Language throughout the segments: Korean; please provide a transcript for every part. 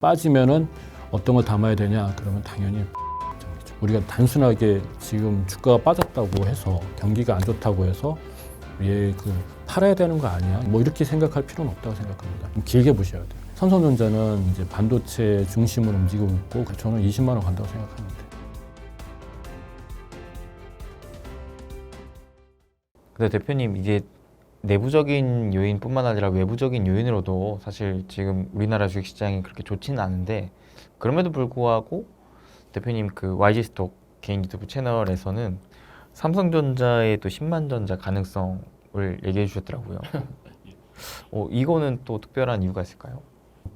빠지면은 어떤 걸 담아야 되냐? 그러면 당연히 우리가 단순하게 지금 주가가 빠졌다고 해서 경기가 안 좋다고 해서 얘 팔아야 되는 거 아니야? 뭐 이렇게 생각할 필요는 없다고 생각합니다. 좀 길게 보셔야 돼요. 삼성전자는 이제 반도체 중심으로 움직이고 있고 저는 20만 원 간다고 생각합니다. 근데 대표님, 이게 내부적인 요인뿐만 아니라 외부적인 요인으로도 사실 지금 우리나라 주식시장이 그렇게 좋지는 않은데, 그럼에도 불구하고 대표님 그 YG스톡 개인 유튜브 채널에서는 삼성전자의 또 10만 전자 가능성을 얘기해 주셨더라고요. 이거는 또 특별한 이유가 있을까요?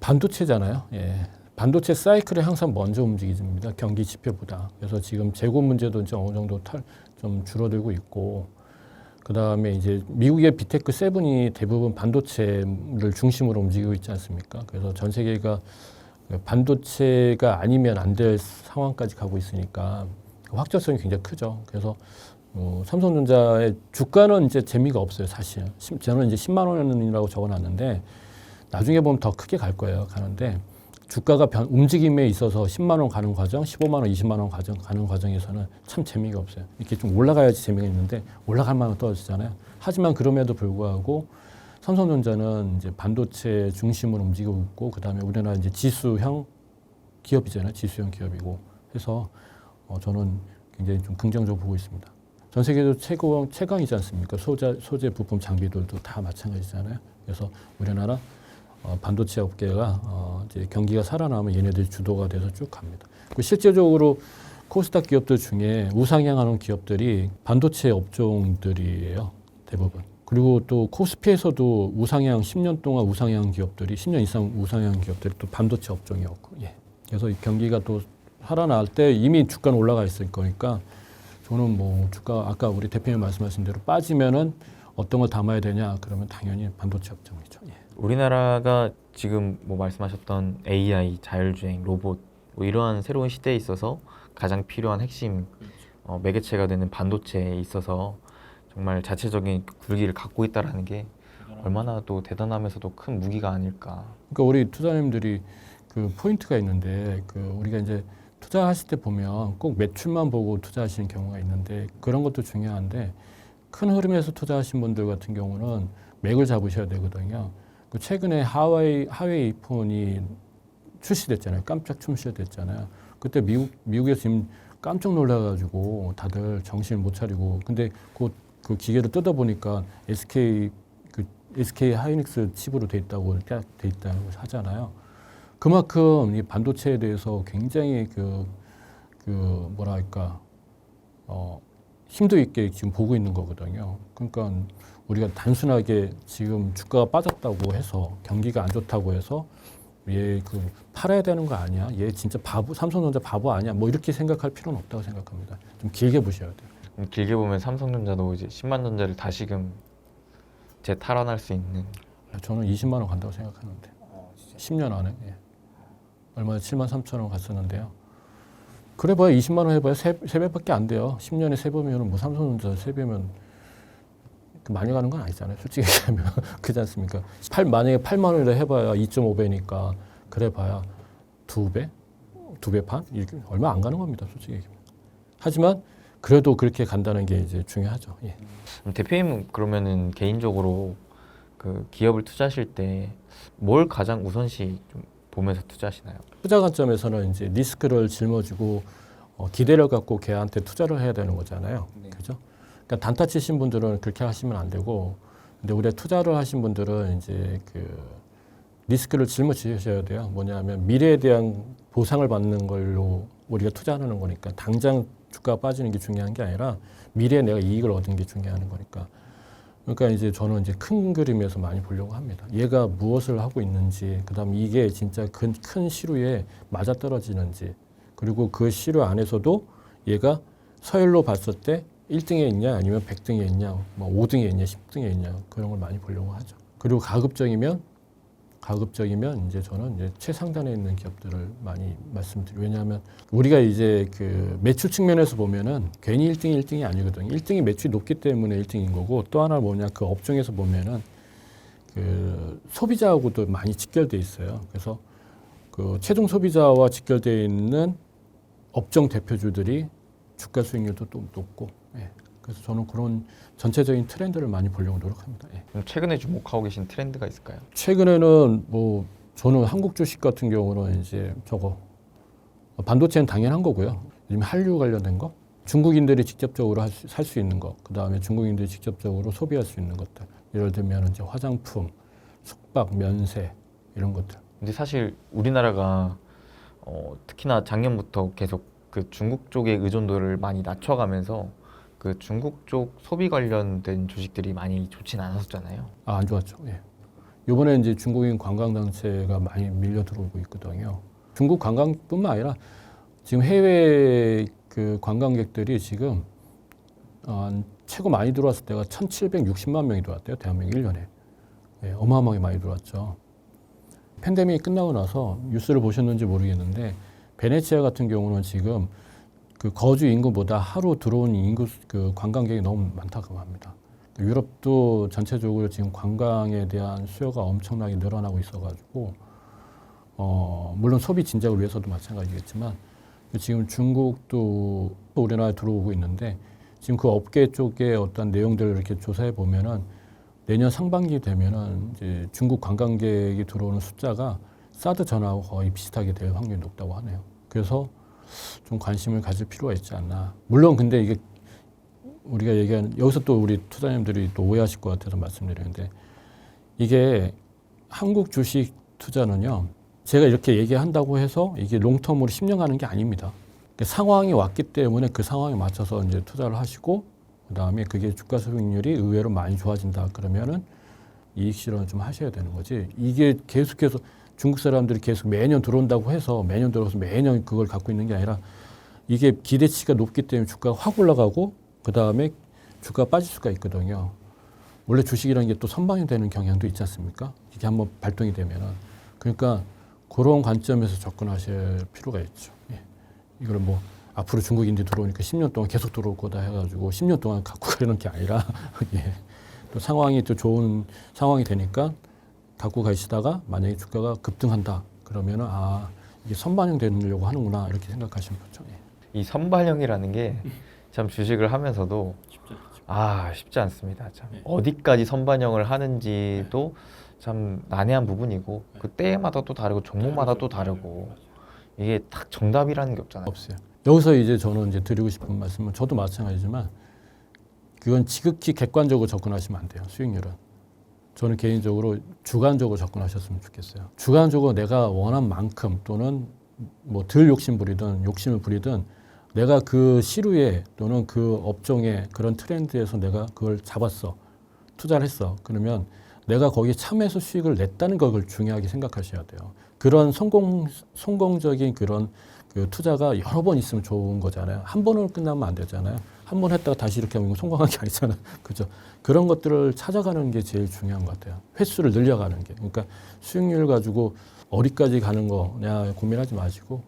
반도체잖아요. 예. 반도체 사이클이 항상 먼저 움직입니다. 경기 지표보다. 그래서 지금 재고 문제도 이제 어느 정도 좀 줄어들고 있고, 그 다음에 이제 미국의 비테크 7이 대부분 반도체를 중심으로 움직이고 있지 않습니까? 그래서 전 세계가 반도체가 아니면 안 될 상황까지 가고 있으니까 확장성이 굉장히 크죠. 그래서 삼성전자의 주가는 이제 재미가 없어요, 사실. 저는 이제 10만 원이라고 적어놨는데 나중에 보면 더 크게 갈 거예요, 가는데. 주가가 움직임에 있어서 10만 원 가는 과정, 15만 원, 20만 원 가는 과정에서는 참 재미가 없어요. 이렇게 좀 올라가야지 재미가 있는데 올라갈 만한 떨어지잖아요. 하지만 그럼에도 불구하고 삼성전자는 이제 반도체 중심으로 움직이고 있고, 그 다음에 우리나라 이제 지수형 기업이잖아요. 지수형 기업이고 해서 저는 굉장히 좀 긍정적으로 보고 있습니다. 전 세계도 최강이지 않습니까? 소재 부품 장비들도 다 마찬가지잖아요. 그래서 우리나라 반도체 업계가 이제 경기가 살아나면 얘네들이 주도가 돼서 쭉 갑니다. 실제적으로 코스닥 기업들 중에 우상향하는 기업들이 반도체 업종들이에요, 대부분. 그리고 또 코스피에서도 10년 동안 우상향 기업들이 10년 이상 우상향 기업들이 또 반도체 업종이었고, 예. 그래서 이 경기가 또 살아날 때 이미 주가는 올라가 있을 거니까 저는 뭐 주가 아까 우리 대표님 말씀하신 대로 빠지면은 어떤 걸 담아야 되냐? 그러면 당연히 반도체 업종이죠. 예. 우리나라가 지금 뭐 말씀하셨던 AI, 자율주행, 로봇 뭐 이러한 새로운 시대에 있어서 가장 필요한 핵심 매개체가 되는 반도체에 있어서 정말 자체적인 굴기를 갖고 있다라는 게 얼마나 또 대단하면서도 큰 무기가 아닐까. 그러니까 우리 투자님들이 그 포인트가 있는데 우리가 이제 투자하실 때 보면 꼭 매출만 보고 투자하시는 경우가 있는데 그런 것도 중요한데 큰 흐름에서 투자하신 분들 같은 경우는 맥을 잡으셔야 되거든요. 최근에 하웨이 폰이 출시됐잖아요. 깜짝 출시됐잖아요. 그때 미국에서 지금 깜짝 놀라가지고 다들 정신을 못 차리고, 근데 그 기계를 뜯어보니까 SK 하이닉스 칩으로 돼 있다고 하잖아요. 그만큼 이 반도체에 대해서 굉장히 뭐랄까 힘도 있게 지금 보고 있는 거거든요. 그러니까 우리가 단순하게 지금 주가가 빠졌다고 해서 경기가 안 좋다고 해서 얘 팔아야 되는 거 아니야? 얘 진짜 삼성전자 바보 아니야? 뭐 이렇게 생각할 필요는 없다고 생각합니다. 좀 길게 보셔야 돼요. 길게 보면 삼성전자도 이제 10만 전자를 다시금 재탈환할 수 있는. 저는 20만 원 간다고 생각하는데 10년 안에 얼마나 7만 3천 원 갔었는데요. 그래 봐야 20만 원 해봐야 3배밖에 안 돼요. 10년에 3배면 뭐 삼성전자 3배면 많이 가는 건 아니잖아요. 솔직히 얘기하면. 그렇지 않습니까? 만약에 8만 원이라 해봐야 2.5배니까 그래 봐야 2배? 2배 반? 이렇게 얼마 안 가는 겁니다. 솔직히 얘기하면. 하지만 그래도 그렇게 간다는 게 이제 중요하죠. 예. 대표님은 그러면은 개인적으로 그 기업을 투자하실 때 뭘 가장 우선시 좀 보면서 투자하시나요? 투자 관점에서는 이제 리스크를 짊어지고 기대를 갖고 걔한테 투자를 해야 되는 거잖아요. 네. 그죠? 그러니까 단타 치신 분들은 그렇게 하시면 안 되고, 근데 우리가 투자를 하신 분들은 이제 리스크를 짊어지셔야 돼요. 뭐냐면 미래에 대한 보상을 받는 걸로 우리가 투자하는 거니까 당장 주가가 빠지는 게 중요한 게 아니라 미래에 내가 이익을 얻는 게 중요한 거니까. 그러니까 이제 저는 이제 큰 그림에서 많이 보려고 합니다. 얘가 무엇을 하고 있는지, 그다음 이게 진짜 큰 시류에 맞아떨어지는지, 그리고 그 시류 안에서도 얘가 서열로 봤을 때 1등에 있냐 아니면 100등에 있냐, 뭐 5등에 있냐 10등에 있냐, 그런 걸 많이 보려고 하죠. 그리고 가급적이면 이제 저는 이제 최상단에 있는 기업들을 많이 말씀드려요. 왜냐하면 우리가 이제 매출 측면에서 보면은 괜히 1등이 아니거든요. 1등이 매출이 높기 때문에 1등인 거고, 또 하나 뭐냐, 그 업종에서 보면은 소비자하고도 많이 직결돼 있어요. 그래서 그 최종 소비자와 직결되어 있는 업종 대표주들이 주가 수익률도 또 높고, 예. 그래서 저는 그런 전체적인 트렌드를 많이 보려고 노력합니다. 예. 그럼 최근에 주목하고 계신 트렌드가 있을까요? 최근에는 뭐 저는 한국 주식 같은 경우는 이제 저거 반도체는 당연한 거고요. 요즘 한류 관련된 거, 중국인들이 직접적으로 살 수 있는 거, 그 다음에 중국인들이 직접적으로 소비할 수 있는 것들. 예를 들면 이제 화장품, 숙박, 면세 이런 것들. 근데 사실 우리나라가 특히나 작년부터 계속 그 중국 쪽의 의존도를 많이 낮춰가면서 그 중국 쪽 소비 관련된 주식들이 많이 좋진 않았었잖아요. 안 좋았죠. 예. 이번에 이제 중국인 관광단체가 많이 밀려 들어오고 있거든요. 중국 관광뿐만 아니라 지금 해외 그 관광객들이 지금 최고 많이 들어왔을 때가 1,760만 명이 들어왔대요. 대한민국 1년에. 예, 어마어마하게 많이 들어왔죠. 팬데믹이 끝나고 나서 뉴스를 보셨는지 모르겠는데 베네치아 같은 경우는 지금 그 거주 인구보다 하루 들어온 인구 그 관광객이 너무 많다고 합니다. 유럽도 전체적으로 지금 관광에 대한 수요가 엄청나게 늘어나고 있어가지고 물론 소비 진작을 위해서도 마찬가지겠지만 지금 중국도 우리나라에 들어오고 있는데 지금 그 업계 쪽에 어떤 내용들을 이렇게 조사해 보면은 내년 상반기 되면은 이제 중국 관광객이 들어오는 숫자가 사드 전하고 거의 비슷하게 될 확률이 높다고 하네요. 그래서 좀 관심을 가질 필요가 있지 않나. 물론 근데 이게 우리가 얘기하는 여기서 또 우리 투자자님들이 또 오해하실 것 같아서 말씀드리는데 이게 한국 주식 투자는요. 제가 이렇게 얘기한다고 해서 이게 롱텀으로 10년 가는 게 아닙니다. 상황이 왔기 때문에 그 상황에 맞춰서 이제 투자를 하시고 그다음에 그게 주가 수익률이 의외로 많이 좋아진다 그러면은 이익 실현을 좀 하셔야 되는 거지. 이게 계속해서 중국 사람들이 계속 매년 들어온다고 해서 매년 들어서 매년 그걸 갖고 있는 게 아니라 이게 기대치가 높기 때문에 주가가 확 올라가고 그다음에 주가가 빠질 수가 있거든요. 원래 주식이라는 게 또 선방이 되는 경향도 있지 않습니까? 이게 한번 발동이 되면은. 그러니까 그런 관점에서 접근하실 필요가 있죠. 예. 이걸 뭐 앞으로 중국인들이 들어오니까 10년 동안 계속 들어올 거다 해가지고 10년 동안 갖고 가려는 게 아니라 예. 또 상황이 또 좋은 상황이 되니까 갖고 가시다가 만약에 주가가 급등한다 그러면은 이게 선반영 되려고 하는구나 이렇게 생각하시면 좋죠. 예. 이 선반영이라는 게 참 주식을 하면서도 쉽지 않습니다. 참 어디까지 선반영을 하는지도 참 난해한 부분이고 그 때마다 또 다르고 종목마다 또 다르고 이게 딱 정답이라는 게 없잖아요. 없어요. 여기서 이제 저는 이제 드리고 싶은 말씀은 저도 마찬가지지만 그건 지극히 객관적으로 접근하시면 안 돼요. 수익률은. 저는 개인적으로 주관적으로 접근하셨으면 좋겠어요. 주관적으로 내가 원한 만큼 또는 뭐 덜 욕심 부리든 욕심을 부리든 내가 그 시류에 또는 그 업종의 그런 트렌드에서 내가 그걸 잡았어. 투자를 했어. 그러면 내가 거기에 참여해서 수익을 냈다는 걸 중요하게 생각하셔야 돼요. 그런 성공적인 그런 그 투자가 여러 번 있으면 좋은 거잖아요. 한 번으로 끝나면 안 되잖아요. 한 번 했다가 다시 이렇게 하면 성공한 게 아니잖아요. 그죠? 그런 것들을 찾아가는 게 제일 중요한 것 같아요. 횟수를 늘려가는 게. 그러니까 수익률 가지고 어디까지 가는 거냐 고민하지 마시고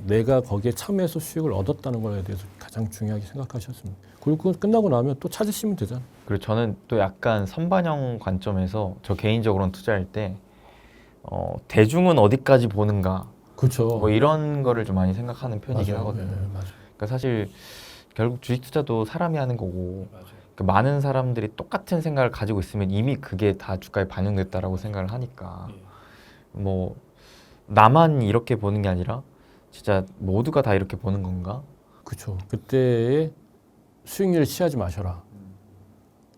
내가 거기에 참여해서 수익을 얻었다는 거에 대해서 가장 중요하게 생각하셨습니다. 그리고 그거 끝나고 나면 또 찾으시면 되잖아요. 그리고 저는 또 약간 선반영 관점에서 저 개인적으로는 투자할 때 대중은 어디까지 보는가 그렇죠. 뭐 이런 거를 좀 많이 생각하는 편이긴 맞아요. 하거든요. 네, 맞아요. 그러니까 사실 결국 주식 투자도 사람이 하는 거고 맞아요. 그 많은 사람들이 똑같은 생각을 가지고 있으면 이미 그게 다 주가에 반영됐다라고 생각을 하니까 뭐 나만 이렇게 보는 게 아니라 진짜 모두가 다 이렇게 보는 건가? 그렇죠. 그때의 수익률을 취하지 마셔라.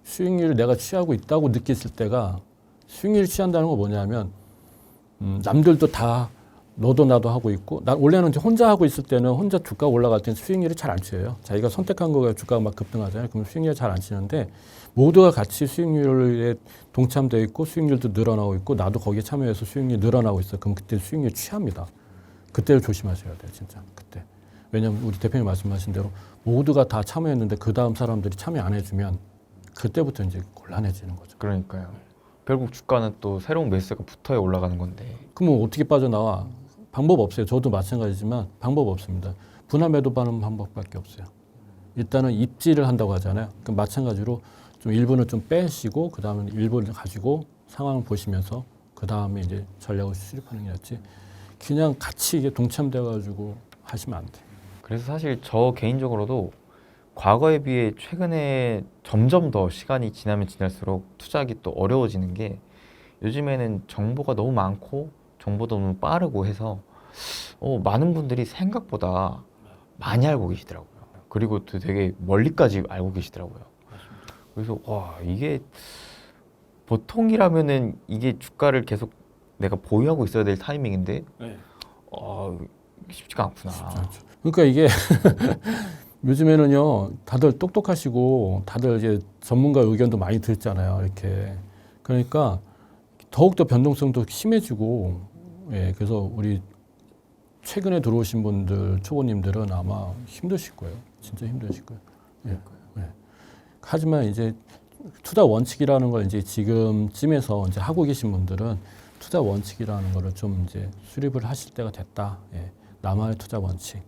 수익률을 내가 취하고 있다고 느꼈을 때가 수익률을 취한다는 건 뭐냐면 남들도 다 너도 나도 하고 있고 원래는 이제 혼자 하고 있을 때는 혼자 주가가 올라갈 때는 수익률이 잘 안 취해요. 자기가 선택한 거가 주가가 막 급등하잖아요. 그럼 수익률이 잘 안 치는데 모두가 같이 수익률에 동참되어 있고 수익률도 늘어나고 있고 나도 거기에 참여해서 수익률이 늘어나고 있어. 그럼 그때 수익률 취합니다. 그때를 조심하셔야 돼요. 진짜 그때. 왜냐하면 우리 대표님 말씀하신 대로 모두가 다 참여했는데 그 다음 사람들이 참여 안 해주면 그때부터 이제 곤란해지는 거죠. 그러니까요. 결국 주가는 또 새로운 매수가 붙어야 올라가는 건데. 그러면 어떻게 빠져나와? 방법 없어요. 저도 마찬가지지만 방법 없습니다. 분할 매도하는 방법밖에 없어요. 일단은 입지를 한다고 하잖아요. 그럼 마찬가지로 좀 일부는 좀 빼시고 그 다음에 일부를 가지고 상황을 보시면서 그 다음에 이제 전략을 수립하는 게 낫지. 그냥 같이 이게 동참돼 가지고 하시면 안 돼. 그래서 사실 저 개인적으로도 과거에 비해 최근에 점점 더 시간이 지나면 지날수록 투자하기 또 어려워지는 게 요즘에는 정보가 너무 많고 정보도 너무 빠르고 해서 많은 분들이 생각보다 많이 알고 계시더라고요. 그리고 또 되게 멀리까지 알고 계시더라고요. 그래서 와, 이게 보통이라면은 이게 주가를 계속 내가 보유하고 있어야 될 타이밍인데 네. 쉽지가 않구나. 그러니까 이게 요즘에는요, 다들 똑똑하시고 다들 이제 전문가 의견도 많이 듣잖아요. 이렇게. 그러니까 더욱더 변동성도 심해지고, 예, 그래서 우리 최근에 들어오신 분들, 초보님들은 아마 힘드실 거예요. 진짜 힘드실 거예요. 예, 예. 하지만 이제 투자 원칙이라는 걸 이제 지금쯤에서 이제 하고 계신 분들은 투자 원칙이라는 거를 좀 이제 수립을 하실 때가 됐다. 예. 나만의 투자 원칙.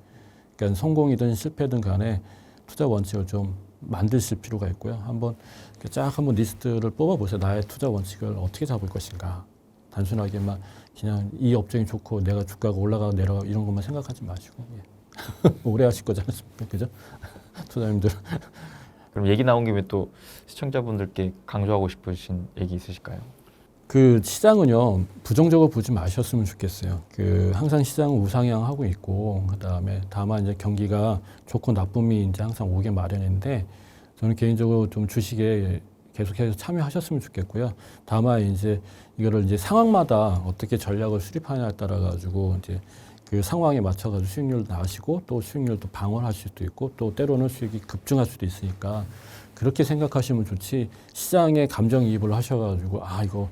그러니까 성공이든 실패든 간에 투자 원칙을 좀 만드실 필요가 있고요. 한번 리스트를 뽑아보세요. 나의 투자 원칙을 어떻게 잡을 것인가. 단순하게만 그냥 이 업종이 좋고 내가 주가가 올라가고 내려가고 이런 것만 생각하지 마시고 예. 오래 하실 거지 않습니까? 그죠? 투자님들. 그럼 얘기 나온 김에 또 시청자분들께 강조하고 싶으신 얘기 있으실까요? 그 시장은요 부정적으로 보지 마셨으면 좋겠어요. 그 항상 시장은 우상향하고 있고 그다음에 다만 이제 경기가 좋고 나쁨이 이제 항상 오게 마련인데 저는 개인적으로 좀 주식에 계속해서 참여하셨으면 좋겠고요. 다만 이제 이거를 이제 상황마다 어떻게 전략을 수립하냐에 따라 가지고 이제 그 상황에 맞춰 가지고 수익률 나시고 또 수익률도 방어하실 수도 있고 또 때로는 수익이 급증할 수도 있으니까 그렇게 생각하시면 좋지 시장에 감정이입을 하셔가지고 이거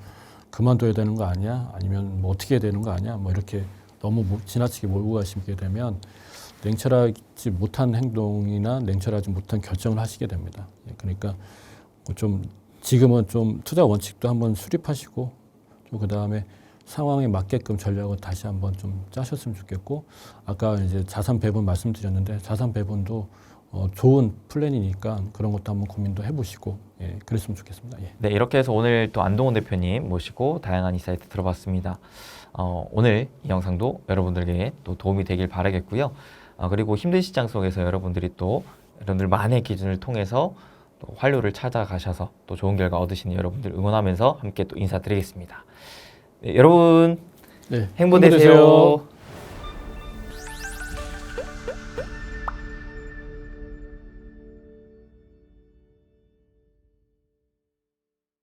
그만둬야 되는 거 아니야? 아니면 뭐 어떻게 해야 되는 거 아니야? 뭐 이렇게 너무 지나치게 몰고 가시게 되면 냉철하지 못한 행동이나 냉철하지 못한 결정을 하시게 됩니다. 그러니까 좀 지금은 좀 투자 원칙도 한번 수립하시고 또 그다음에 상황에 맞게끔 전략을 다시 한번 좀 짜셨으면 좋겠고 아까 이제 자산 배분 말씀드렸는데 자산 배분도 좋은 플랜이니까 그런 것도 한번 고민도 해보시고 예, 그랬으면 좋겠습니다. 예. 네, 이렇게 해서 오늘 또 안동원 대표님 모시고 다양한 인사이트 들어봤습니다. 오늘 이 영상도 여러분들에게 또 도움이 되길 바라겠고요. 그리고 힘든 시장 속에서 여러분들만의 기준을 통해서 또 활로를 찾아가셔서 또 좋은 결과 얻으시는 여러분들 응원하면서 함께 또 인사드리겠습니다. 네, 여러분 네, 행복 되세요.